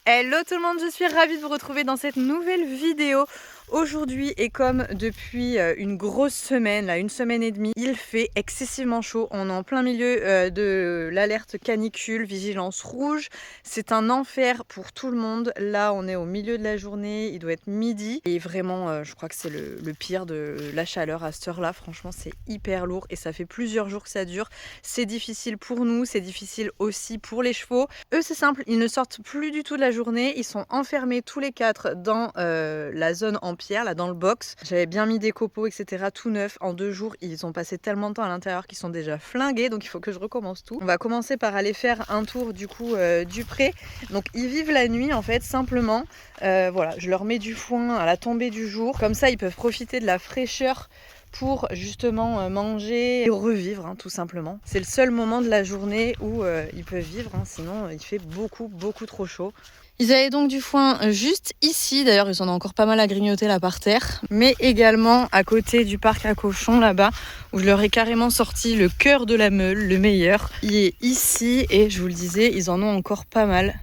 Hello tout le monde, je suis ravie de vous retrouver dans cette nouvelle vidéo. Aujourd'hui et comme depuis une grosse semaine, là, une semaine et demie, il fait excessivement chaud. On est en plein milieu de l'alerte canicule, vigilance rouge. C'est un enfer pour tout le monde. Là, on est au milieu de la journée, il doit être midi. Et vraiment, je crois que c'est le pire de la chaleur à cette heure-là. Franchement, c'est hyper lourd et ça fait plusieurs jours que ça dure. C'est difficile pour nous, c'est difficile aussi pour les chevaux. Eux, c'est simple, ils ne sortent plus du tout de la journée. Ils sont enfermés tous les quatre dans la zone en pierre, là dans le box. J'avais bien mis des copeaux, etc. tout neuf. En 2 jours, ils ont passé tellement de temps à l'intérieur qu'ils sont déjà flingués. Donc il faut que je recommence tout. On va commencer par aller faire un tour du coup du pré. Donc ils vivent la nuit en fait, simplement. Voilà, je leur mets du foin à la tombée du jour. Comme ça, ils peuvent profiter de la fraîcheur pour justement manger et revivre, hein, tout simplement. C'est le seul moment de la journée où ils peuvent vivre, hein, sinon il fait beaucoup trop chaud. Ils avaient donc du foin juste ici, d'ailleurs ils en ont encore pas mal à grignoter là par terre, mais également à côté du parc à cochons là-bas, où je leur ai carrément sorti le cœur de la meule, le meilleur. Il est ici et je vous le disais, ils en ont encore pas mal.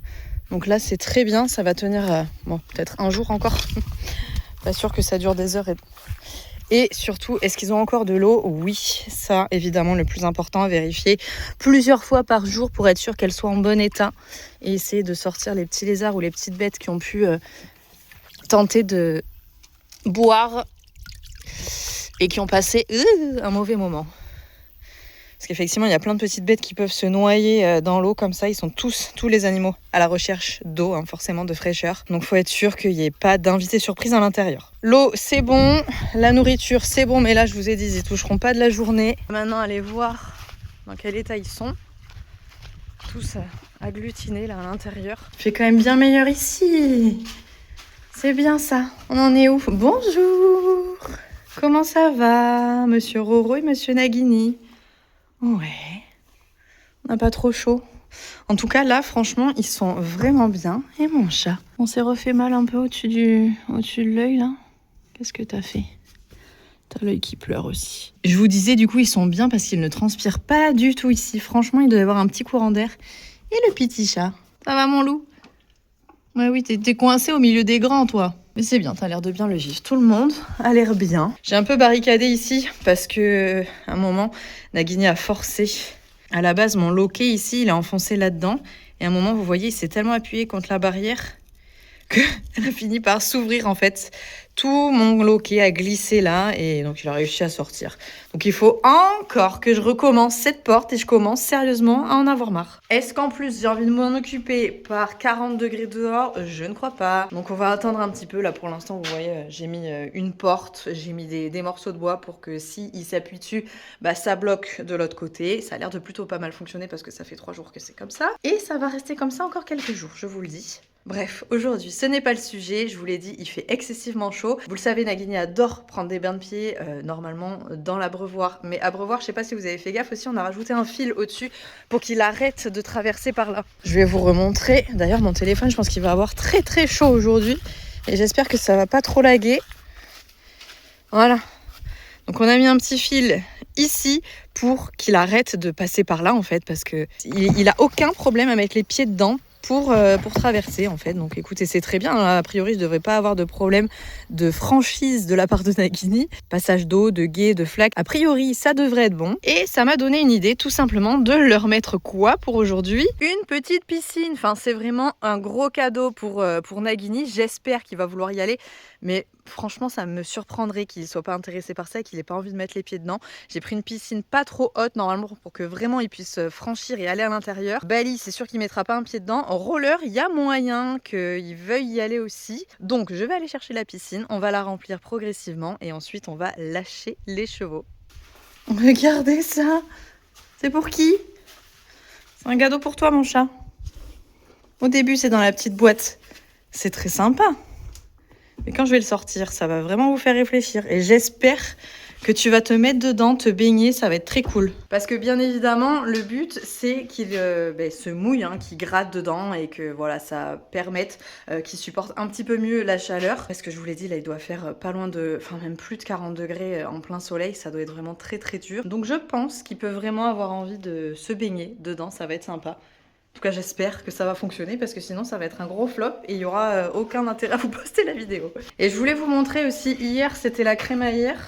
Donc là c'est très bien, ça va tenir bon, peut-être un jour encore. Pas sûr que ça dure des heures et surtout, est-ce qu'ils ont encore de l'eau? Oui, ça évidemment le plus important à vérifier plusieurs fois par jour pour être sûr qu'elle soit en bon état et essayer de sortir les petits lézards ou les petites bêtes qui ont pu tenter de boire et qui ont passé un mauvais moment. Parce qu'effectivement, il y a plein de petites bêtes qui peuvent se noyer dans l'eau comme ça. Ils sont tous les animaux à la recherche d'eau, hein, forcément de fraîcheur. Donc il faut être sûr qu'il n'y ait pas d'invité surprise à l'intérieur. L'eau, c'est bon. La nourriture, c'est bon. Mais là, je vous ai dit, ils ne toucheront pas de la journée. Maintenant, allez voir dans quel état ils sont. Tous agglutinés là à l'intérieur. Il fait quand même bien meilleur ici. C'est bien ça. On en est où? Bonjour. Comment ça va, monsieur Roro et monsieur Nagini? Ouais, on n'a pas trop chaud. En tout cas, là, franchement, ils sont vraiment bien. Et mon chat? On s'est refait mal un peu au-dessus de l'œil, là. Qu'est-ce que t'as fait? T'as l'œil qui pleure aussi. Je vous disais, du coup, ils sont bien parce qu'ils ne transpirent pas du tout ici. Franchement, il doit y avoir un petit courant d'air. Et le petit chat? Ça va, mon loup? Ouais, oui, t'es coincé au milieu des grands, toi. Mais c'est bien, t'as l'air de bien le vivre. Tout le monde a l'air bien. J'ai un peu barricadé ici parce que, à un moment, Nagini a forcé. À la base, mon loquet ici, il est enfoncé là-dedans. Et à un moment, vous voyez, il s'est tellement appuyé contre la barrière qu'elle a fini par s'ouvrir en fait. Tout mon loquet a glissé là et donc il a réussi à sortir. Donc il faut encore que je recommence cette porte et je commence sérieusement à en avoir marre. Est-ce qu'en plus j'ai envie de m'en occuper par 40 degrés dehors? Je ne crois pas. Donc on va attendre un petit peu. Là pour l'instant vous voyez j'ai mis une porte, j'ai mis des morceaux de bois pour que si il s'appuie dessus, bah, ça bloque de l'autre côté. Ça a l'air de plutôt pas mal fonctionner parce que ça fait 3 jours que c'est comme ça. Et ça va rester comme ça encore quelques jours, je vous le dis. Bref, aujourd'hui, ce n'est pas le sujet. Je vous l'ai dit, il fait excessivement chaud. Vous le savez, Nagini adore prendre des bains de pied, normalement dans l'abreuvoir. Mais abreuvoir, je sais pas si vous avez fait gaffe aussi, on a rajouté un fil au-dessus pour qu'il arrête de traverser par là. Je vais vous remontrer. D'ailleurs, mon téléphone, je pense qu'il va avoir très chaud aujourd'hui. Et j'espère que ça va pas trop laguer. Voilà. Donc on a mis un petit fil ici pour qu'il arrête de passer par là en fait, parce que il a aucun problème à mettre les pieds dedans pour traverser en fait. Donc écoutez, c'est très bien, a priori je ne devrais pas avoir de problème de franchise de la part de Nagini. Passage d'eau, de guet, de flaque, a priori ça devrait être bon. Et ça m'a donné une idée tout simplement de leur mettre quoi pour aujourd'hui? Une petite piscine. Enfin c'est vraiment un gros cadeau pour Nagini. J'espère qu'il va vouloir y aller. Mais franchement, ça me surprendrait qu'il ne soit pas intéressé par ça et qu'il n'ait pas envie de mettre les pieds dedans. J'ai pris une piscine pas trop haute normalement pour que vraiment il puisse franchir et aller à l'intérieur. Bali, c'est sûr qu'il ne mettra pas un pied dedans. En roller, il y a moyen qu'il veuille y aller aussi. Donc, je vais aller chercher la piscine. On va la remplir progressivement et ensuite, on va lâcher les chevaux. Regardez ça! C'est pour qui? C'est un cadeau pour toi, mon chat. Au début, c'est dans la petite boîte. C'est très sympa. Mais quand je vais le sortir, ça va vraiment vous faire réfléchir. Et j'espère que tu vas te mettre dedans, te baigner, ça va être très cool. Parce que bien évidemment, le but, c'est qu'il se mouille, hein, qu'il gratte dedans et que voilà, ça permette qu'il supporte un petit peu mieux la chaleur. Parce que je vous l'ai dit, là, il doit faire pas loin de, enfin même plus de 40 degrés en plein soleil. Ça doit être vraiment très dur. Donc je pense qu'il peut vraiment avoir envie de se baigner dedans, ça va être sympa. En tout cas, j'espère que ça va fonctionner parce que sinon, ça va être un gros flop et il n'y aura aucun intérêt à vous poster la vidéo. Et je voulais vous montrer aussi, hier, c'était la crémaillère.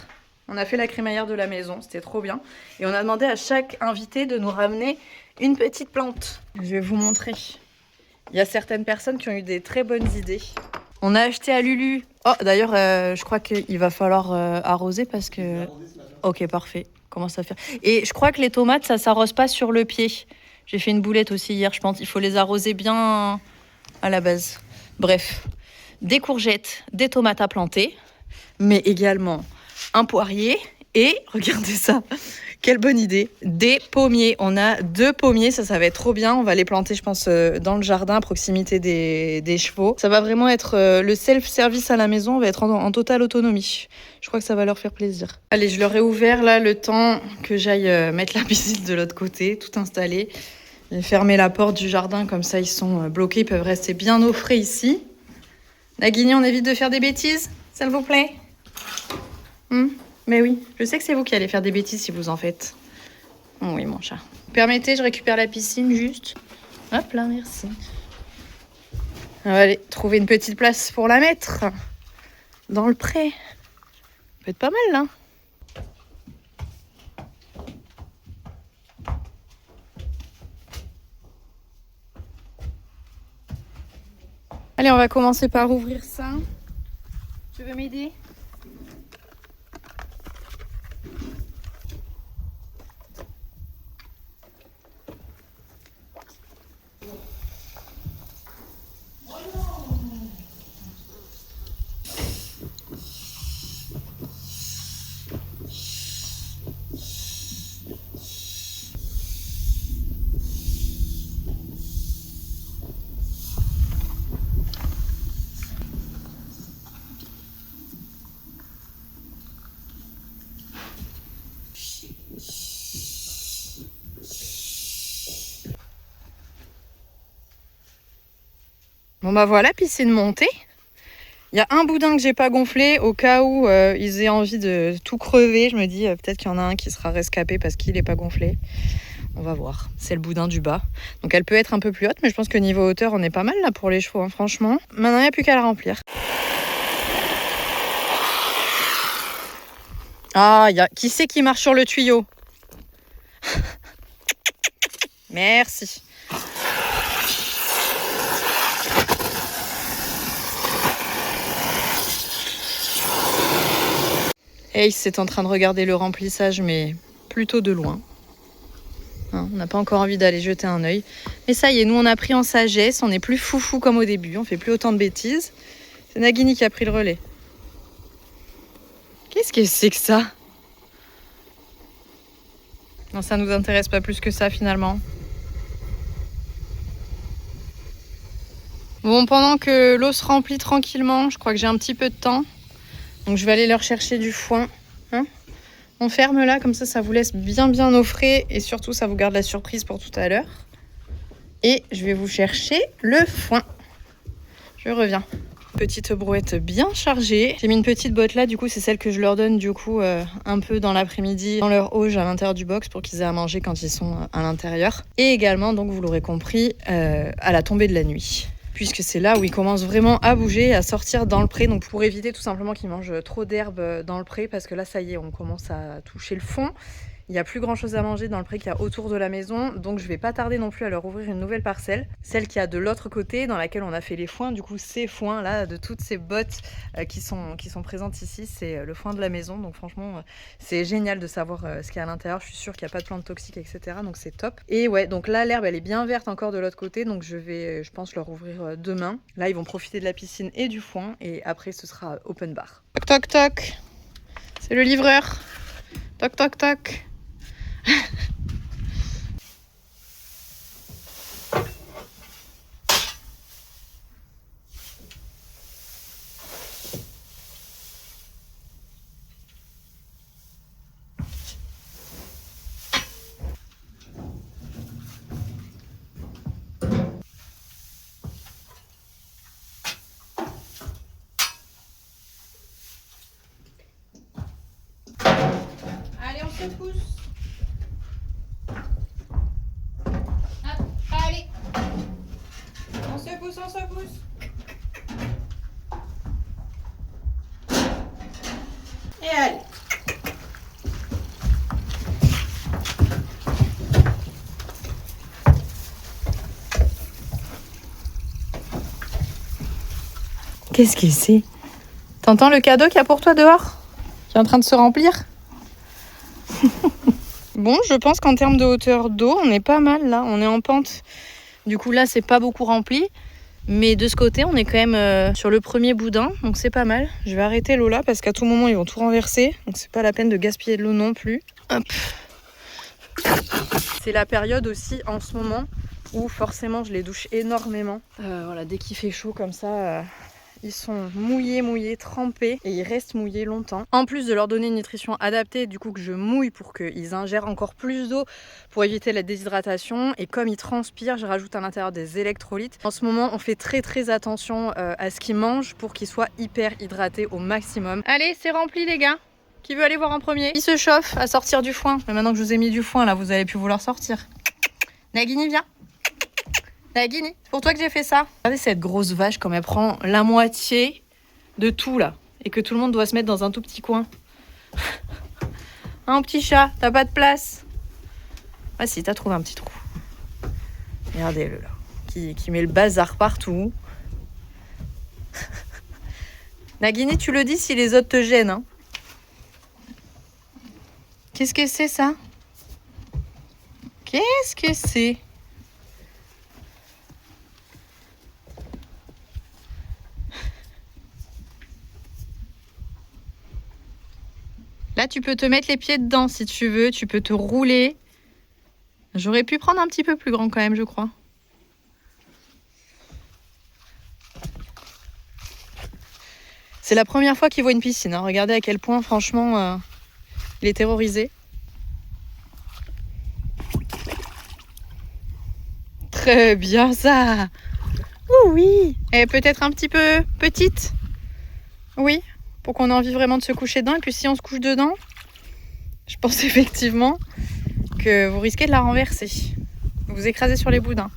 On a fait la crémaillère de la maison, c'était trop bien. Et on a demandé à chaque invité de nous ramener une petite plante. Je vais vous montrer. Il y a certaines personnes qui ont eu des très bonnes idées. On a acheté à Lulu. Oh, d'ailleurs, je crois qu'il va falloir arroser parce que... Ok, parfait. Commence à faire. Et je crois que les tomates, ça s'arrose pas sur le pied. J'ai fait une boulette aussi hier, je pense. Il faut les arroser bien à la base. Bref, des courgettes, des tomates à planter, mais également un poirier et, regardez ça, quelle bonne idée, des pommiers. On a 2 pommiers, ça va être trop bien. On va les planter, je pense, dans le jardin, à proximité des chevaux. Ça va vraiment être le self-service à la maison. On va être en totale autonomie. Je crois que ça va leur faire plaisir. Allez, je leur ai ouvert là le temps que j'aille mettre la piscine de l'autre côté, tout installé. J'ai fermé la porte du jardin, comme ça ils sont bloqués, ils peuvent rester bien au frais ici. Nagini, on évite de faire des bêtises, s'il vous plaît. Mais oui, je sais que c'est vous qui allez faire des bêtises si vous en faites. Oh oui, mon chat. Permettez, je récupère la piscine juste. Hop là, merci. On va aller trouver une petite place pour la mettre. Dans le pré. Ça peut être pas mal, là. Allez, on va commencer par ouvrir ça. Tu veux m'aider ? Bon bah voilà, piscine montée. Il y a un boudin que j'ai pas gonflé au cas où ils aient envie de tout crever. Je me dis peut-être qu'il y en a un qui sera rescapé parce qu'il est pas gonflé. On va voir. C'est le boudin du bas. Donc elle peut être un peu plus haute, mais je pense que niveau hauteur, on est pas mal là pour les chevaux, hein, franchement. Maintenant, il n'y a plus qu'à la remplir. Ah, qui c'est qui marche sur le tuyau? Merci. Ace est en train de regarder le remplissage, mais plutôt de loin. Hein, on n'a pas encore envie d'aller jeter un œil. Mais ça y est, nous on a pris en sagesse, on n'est plus foufou comme au début, on fait plus autant de bêtises. C'est Nagini qui a pris le relais. Qu'est-ce que c'est que ça? Non, ça nous intéresse pas plus que ça finalement. Bon, pendant que l'eau se remplit tranquillement, je crois que j'ai un petit peu de temps. Donc je vais aller leur chercher du foin. Hein, on ferme là, comme ça vous laisse bien au frais. Et surtout, ça vous garde la surprise pour tout à l'heure. Et je vais vous chercher le foin. Je reviens. Petite brouette bien chargée. J'ai mis une petite botte là, du coup c'est celle que je leur donne du coup un peu dans l'après-midi dans leur auge à l'intérieur du box pour qu'ils aient à manger quand ils sont à l'intérieur. Et également, donc vous l'aurez compris, à la tombée de la nuit. Puisque c'est là où ils commencent vraiment à bouger, à sortir dans le pré. Donc pour éviter tout simplement qu'ils mangent trop d'herbe dans le pré, parce que là ça y est, on commence à toucher le fond. Il n'y a plus grand chose à manger dans le pré qu'il y a autour de la maison, donc je vais pas tarder non plus à leur ouvrir une nouvelle parcelle, celle qui a de l'autre côté, dans laquelle on a fait les foins. Du coup ces foins là, de toutes ces bottes qui sont présentes ici, c'est le foin de la maison. Donc franchement c'est génial de savoir ce qu'il y a à l'intérieur. Je suis sûre qu'il n'y a pas de plantes toxiques, etc. Donc c'est top. Et ouais, donc là l'herbe elle est bien verte encore de l'autre côté, donc je pense leur ouvrir demain. Là ils vont profiter de la piscine et du foin, et après ce sera open bar. Toc toc toc, c'est le livreur. Toc toc toc. Allez, on se pousse. Hop, allez. Allez. Qu'est-ce que c'est? T'entends le cadeau qu'il y a pour toi dehors? Qui est en train de se remplir? Bon, je pense qu'en termes de hauteur d'eau, on est pas mal là. On est en pente. Du coup, là, c'est pas beaucoup rempli. Mais de ce côté, on est quand même sur le premier boudin. Donc c'est pas mal. Je vais arrêter l'eau là parce qu'à tout moment, ils vont tout renverser. Donc c'est pas la peine de gaspiller de l'eau non plus. Hop. C'est la période aussi en ce moment où forcément je les douche énormément. Voilà, dès qu'il fait chaud comme ça, ils sont mouillés, trempés et ils restent mouillés longtemps. En plus de leur donner une nutrition adaptée, du coup que je mouille pour qu'ils ingèrent encore plus d'eau pour éviter la déshydratation. Et comme ils transpirent, je rajoute à l'intérieur des électrolytes. En ce moment, on fait très attention à ce qu'ils mangent pour qu'ils soient hyper hydratés au maximum. Allez, c'est rempli les gars. Qui veut aller voir en premier? Il se chauffe à sortir du foin. Mais maintenant que je vous ai mis du foin, là, vous allez plus vouloir sortir. Nagini, viens. Nagini, c'est pour toi que j'ai fait ça. Regardez cette grosse vache comme elle prend la moitié de tout là. Et que tout le monde doit se mettre dans un tout petit coin. Un petit chat, t'as pas de place? Ah si, t'as trouvé un petit trou. Regardez-le là. Qui met le bazar partout. Nagini, tu le dis si les autres te gênent. Hein. Qu'est-ce que c'est ça? Qu'est-ce que c'est? Là, tu peux te mettre les pieds dedans si tu veux. Tu peux te rouler. J'aurais pu prendre un petit peu plus grand quand même, je crois. C'est la première fois qu'il voit une piscine. Hein. Regardez à quel point, franchement, il est terrorisé. Très bien ça. Oui. Elle est peut-être un petit peu petite. Oui. Pour qu'on ait envie vraiment de se coucher dedans. Et puis si on se couche dedans, je pense effectivement que vous risquez de la renverser. Vous écraser sur les boudins.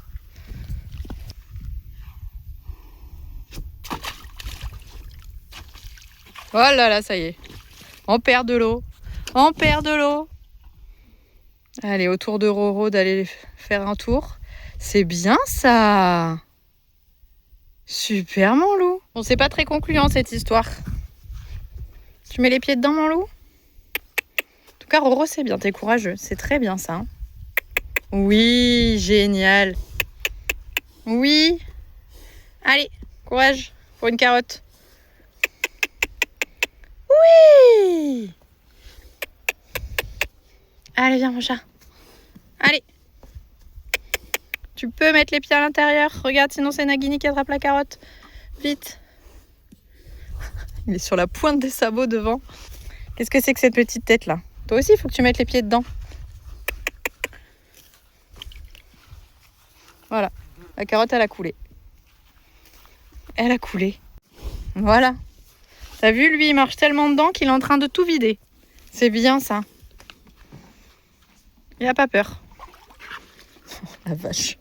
Oh là là, ça y est. On perd de l'eau. On perd de l'eau. Allez, autour de Roro d'aller faire un tour. C'est bien ça. Super mon loup. Bon, c'est pas très concluant cette histoire. Tu mets les pieds dedans mon loup? En tout cas, Roro, c'est bien, t'es courageux. C'est très bien ça. Hein. Oui, génial. Oui. Allez, courage pour une carotte. Oui. Allez, viens mon chat. Allez. Tu peux mettre les pieds à l'intérieur. Regarde, sinon c'est Nagini qui attrape la carotte. Vite. Il est sur la pointe des sabots devant. Qu'est-ce que c'est que cette petite tête là? Toi aussi, il faut que tu mettes les pieds dedans. Voilà. La carotte, elle a coulé. Elle a coulé. Voilà. T'as vu, lui, il marche tellement dedans qu'il est en train de tout vider. C'est bien ça. Il a pas peur. Oh, la vache.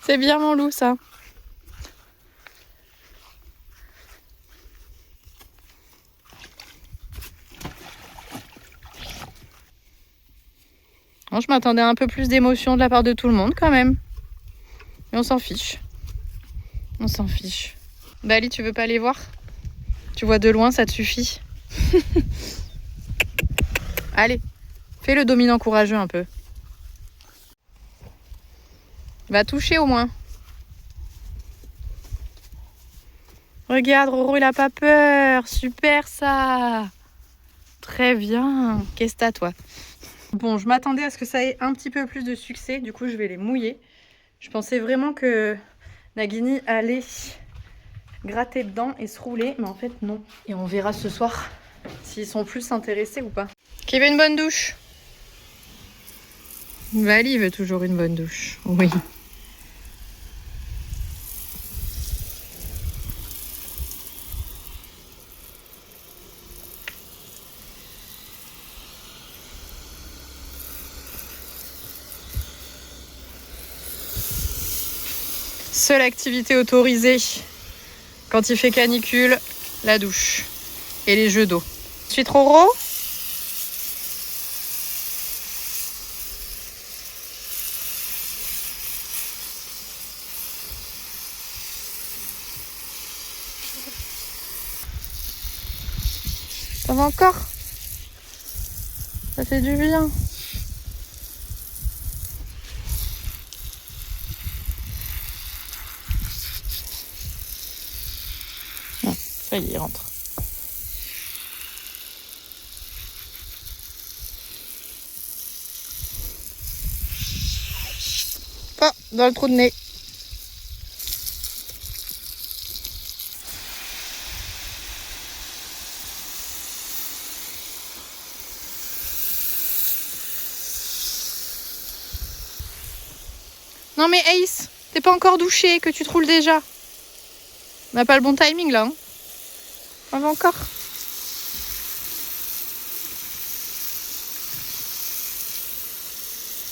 C'est bien mon loup ça. Bon, je m'attendais à un peu plus d'émotion de la part de tout le monde quand même. Mais on s'en fiche. On s'en fiche. Bali, tu veux pas aller voir? Tu vois de loin, ça te suffit. Allez, fais le dominant courageux un peu. Va toucher au moins. Regarde, Roro, il a pas peur. Super ça. Très bien. Qu'est-ce que t'as, toi? Bon, je m'attendais à ce que ça ait un petit peu plus de succès. Du coup, je vais les mouiller. Je pensais vraiment que Nagini allait gratter dedans et se rouler. Mais en fait, non. Et on verra ce soir s'ils sont plus intéressés ou pas. Qui veut une bonne douche? Vali veut toujours une bonne douche. Oui. Seule activité autorisée quand il fait canicule, la douche et les jeux d'eau. Je suis trop gros? Ça va encore? Ça fait du bien. Bon, ça y est, il rentre. Pas dans le trou de nez. Non mais Ace, t'es pas encore douché, que tu te roules déjà. On n'a pas le bon timing là. Hein. On va encore.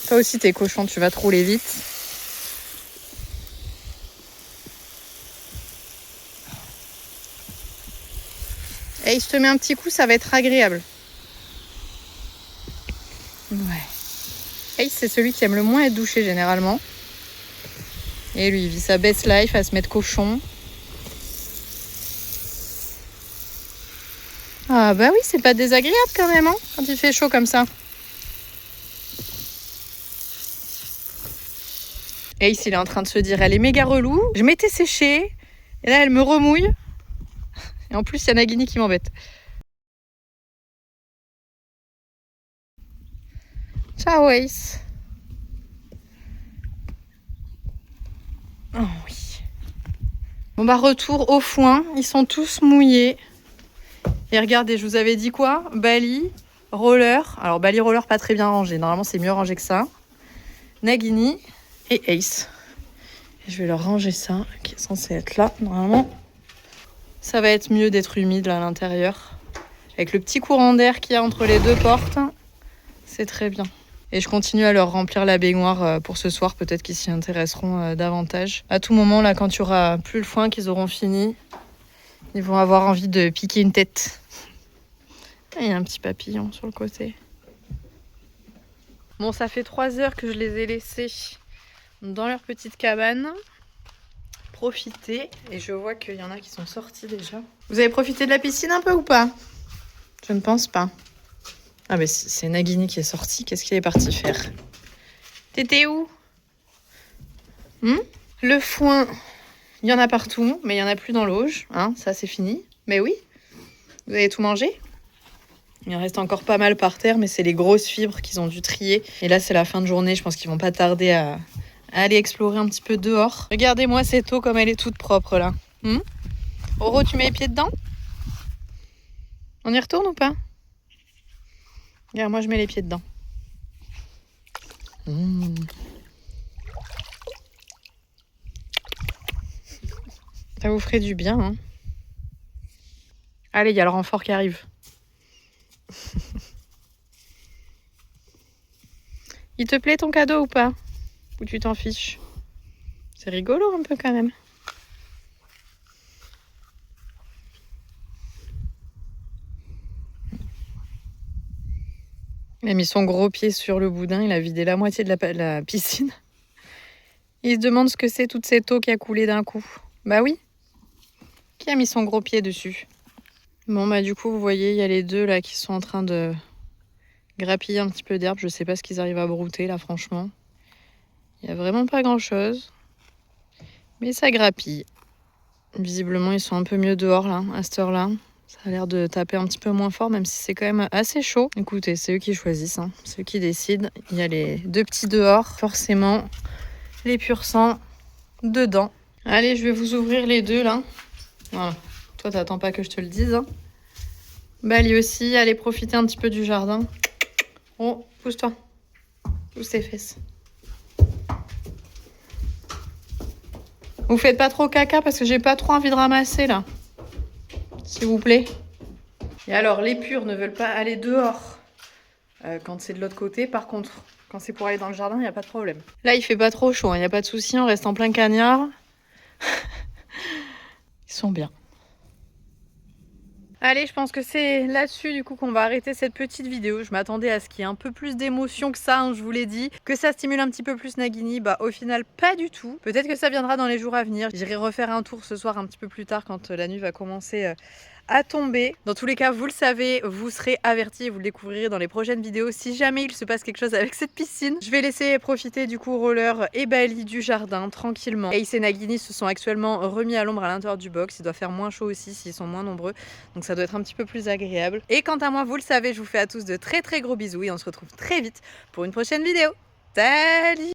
Toi aussi t'es cochon, tu vas te rouler vite. Ace, te met un petit coup, ça va être agréable. Ouais. Ace, c'est celui qui aime le moins être douché généralement. Et lui, il vit sa best life à se mettre cochon. Ah bah oui, c'est pas désagréable quand même, hein, quand il fait chaud comme ça. Ace, il est en train de se dire, elle est méga relou. Je m'étais séchée, et là, elle me remouille. Et en plus, il y a Nagini qui m'embête. Ciao, Ace. Oh oui. Bon bah, retour au foin. Ils sont tous mouillés. Et regardez, je vous avais dit quoi? Bali, roller. Alors, Bali, roller, pas très bien rangé. Normalement, c'est mieux rangé que ça. Nagini et Ace. Et je vais leur ranger ça, qui est censé être là, normalement. Ça va être mieux d'être humide là, à l'intérieur. Avec le petit courant d'air qu'il y a entre les deux portes, c'est très bien. Et je continue à leur remplir la baignoire pour ce soir. Peut-être qu'ils s'y intéresseront davantage. À tout moment, là, quand il n'y aura plus le foin, qu'ils auront fini, ils vont avoir envie de piquer une tête. Il y a un petit papillon sur le côté. Bon, ça fait 3 heures que je les ai laissés dans leur petite cabane. Profiter. Et je vois qu'il y en a qui sont sortis déjà. Vous avez profité de la piscine un peu ou pas? Je ne pense pas. Ah mais c'est Nagini qui est sorti. Qu'est-ce qu'il est parti faire? T'étais où? Le foin, il y en a partout, mais il n'y en a plus dans l'auge. Hein, ça, c'est fini. Mais oui, vous avez tout mangé? Il en reste encore pas mal par terre, mais c'est les grosses fibres qu'ils ont dû trier. Et là, c'est la fin de journée. Je pense qu'ils vont pas tarder à aller explorer un petit peu dehors. Regardez-moi cette eau comme elle est toute propre là. Oro, tu mets les pieds dedans? On y retourne ou pas? Regarde, moi je mets les pieds dedans. Ça vous ferait du bien, hein? Allez, il y a le renfort qui arrive. Il te plaît ton cadeau ou pas? Ou tu t'en fiches? C'est rigolo un peu quand même. Il a mis son gros pied sur le boudin, il a vidé la moitié de la piscine. Il se demande ce que c'est toute cette eau qui a coulé d'un coup. Bah oui. Qui a mis son gros pied dessus? Bon bah du coup vous voyez, il y a les deux là qui sont en train de grappiller un petit peu d'herbe. Je sais pas ce qu'ils arrivent à brouter là franchement. Il n'y a vraiment pas grand chose. Mais ça grappille. Visiblement ils sont un peu mieux dehors là, à cette heure là. Ça a l'air de taper un petit peu moins fort, même si c'est quand même assez chaud. Écoutez, c'est eux qui choisissent, hein. C'est eux qui décident. Il y a les deux petits dehors, forcément. Les pur sang dedans. Allez, je vais vous ouvrir les deux là. Voilà. Toi, t'attends pas que je te le dise. Hein. Bali aussi, allez profiter un petit peu du jardin. Oh, pousse-toi. Pousse tes fesses. Vous faites pas trop caca parce que j'ai pas trop envie de ramasser là. S'il vous plaît. Et alors, les purs ne veulent pas aller dehors quand c'est de l'autre côté. Par contre, quand c'est pour aller dans le jardin, il n'y a pas de problème. Là, il fait pas trop chaud, il n'y a pas de souci, on reste en plein cagnard. Ils sont bien. Allez, je pense que c'est là-dessus du coup qu'on va arrêter cette petite vidéo. Je m'attendais à ce qu'il y ait un peu plus d'émotion que ça, hein, je vous l'ai dit. Que ça stimule un petit peu plus Nagini, bah au final pas du tout. Peut-être que ça viendra dans les jours à venir. J'irai refaire un tour ce soir un petit peu plus tard quand la nuit va commencer à tomber. Dans tous les cas, vous le savez, vous serez avertis et vous le découvrirez dans les prochaines vidéos si jamais il se passe quelque chose avec cette piscine. Je vais laisser profiter du coup Roller et Bali du jardin tranquillement. Ace et Nagini se sont actuellement remis à l'ombre à l'intérieur du box. Il doit faire moins chaud aussi s'ils sont moins nombreux. Donc ça doit être un petit peu plus agréable. Et quant à moi, vous le savez, je vous fais à tous de très très gros bisous et on se retrouve très vite pour une prochaine vidéo. Salut!